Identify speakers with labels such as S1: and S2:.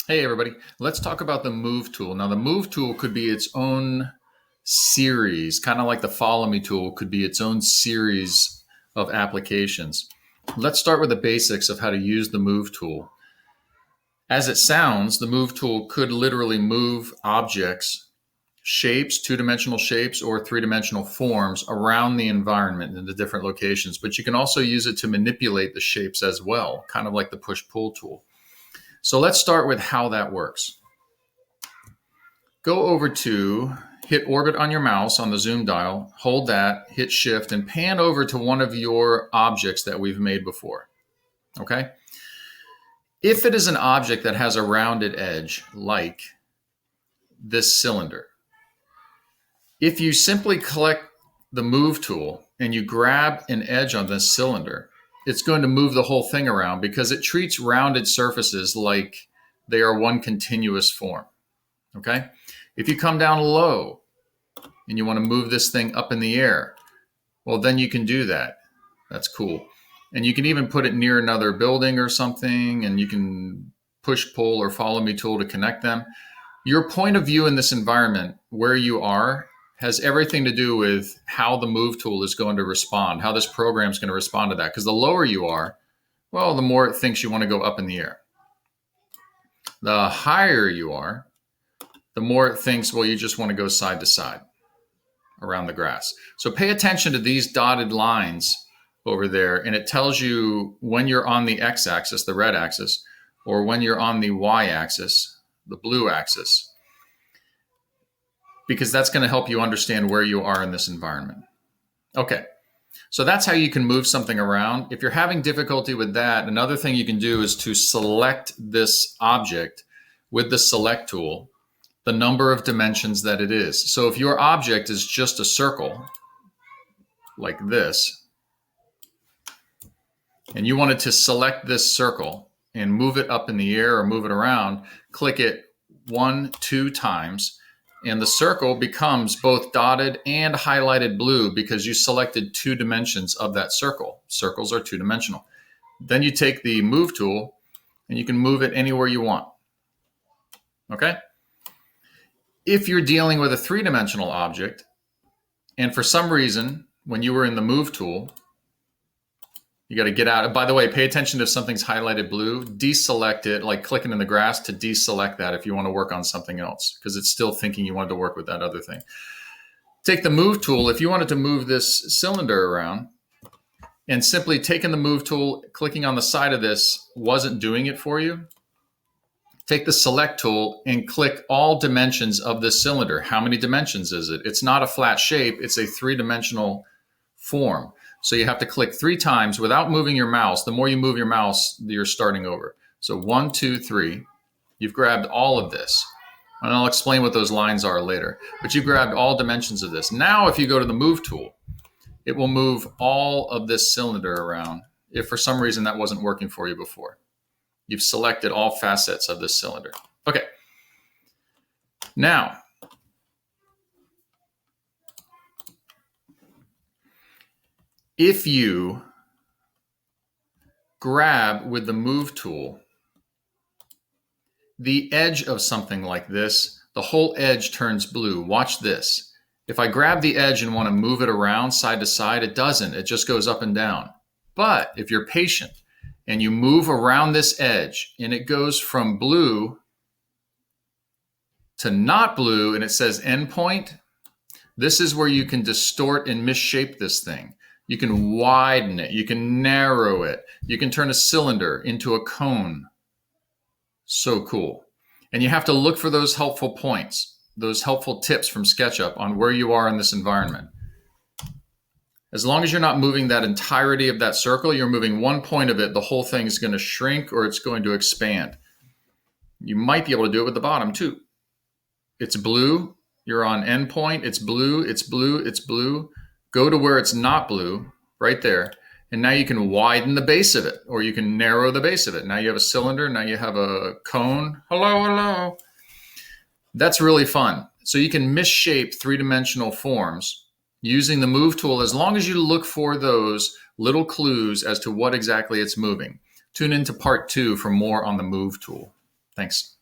S1: Hey everybody, let's talk about the move tool. Now the move tool could be its own series, kind of like the follow me tool could be its own series of applications. Let's start with the basics of how to use the move tool. As it sounds, the move tool could literally move objects, shapes, two-dimensional shapes or three-dimensional forms around the environment in the different locations, but you can also use it to manipulate the shapes as well, kind of like the push-pull tool. So let's start with how that works. Go over to hit orbit on your mouse on the zoom dial, hold that, hit shift, and pan over to one of your objects that we've made before. Okay? If it is an object that has a rounded edge, like this cylinder, if you simply click the move tool and you grab an edge on this cylinder, it's going to move the whole thing around because it treats rounded surfaces like they are one continuous form. Okay? If you come down low and you want to move this thing up in the air, well, then you can do that. That's cool. And you can even put it near another building or something, and you can push, pull, or follow me tool to connect them. Your point of view in this environment, where you are, has everything to do with how the move tool is going to respond, how this program is going to respond to that. Because the lower you are, well, the more it thinks you want to go up in the air. The higher you are, the more it thinks, well, you just want to go side to side around the grass. So pay attention to these dotted lines over there, and it tells you when you're on the x-axis, the red axis, or when you're on the y-axis, the blue axis, because that's going to help you understand where you are in this environment. Okay, so that's how you can move something around. If you're having difficulty with that, another thing you can do is to select this object with the select tool, the number of dimensions that it is. So if your object is just a circle, like this, and you wanted to select this circle and move it up in the air or move it around, click it 1, 2 times, and the circle becomes both dotted and highlighted blue because you selected 2 dimensions of that circle. Circles are 2-dimensional. Then you take the move tool and you can move it anywhere you want. Okay? If you're dealing with a 3-dimensional object, and for some reason, when you were in the move tool, you got to get out. By the way, pay attention if something's highlighted blue, deselect it, like clicking in the grass to deselect that if you want to work on something else, because it's still thinking you wanted to work with that other thing. Take the move tool. If you wanted to move this cylinder around, and simply taking the move tool, clicking on the side of this wasn't doing it for you, take the select tool and click all dimensions of this cylinder. How many dimensions is it? It's not a flat shape. It's a 3-dimensional form. So you have to click 3 times without moving your mouse. The more you move your mouse, you're starting over. So 1, 2, 3. You've grabbed all of this. And I'll explain what those lines are later. But you grabbed all dimensions of this. Now if you go to the move tool, it will move all of this cylinder around if for some reason that wasn't working for you before. You've selected all facets of this cylinder. Okay. Now, if you grab with the move tool the edge of something like this, the whole edge turns blue. Watch this. If I grab the edge and want to move it around side to side, it doesn't. It just goes up and down. But if you're patient and you move around this edge and it goes from blue to not blue and it says endpoint, this is where you can distort and misshape this thing. You can widen it. You can narrow it. You can turn a cylinder into a cone. So cool. And you have to look for those helpful points, those helpful tips from SketchUp on where you are in this environment. As long as you're not moving that entirety of that circle, you're moving one point of it, the whole thing is going to shrink or it's going to expand. You might be able to do it with the bottom too. It's blue. You're on endpoint. It's blue. It's blue. It's blue. Go to where it's not blue, right there. And now you can widen the base of it, or you can narrow the base of it. Now you have a cylinder. Now you have a cone. Hello, hello. That's really fun. So you can misshape 3-dimensional forms using the move tool as long as you look for those little clues as to what exactly it's moving. Tune into part 2 for more on the move tool. Thanks.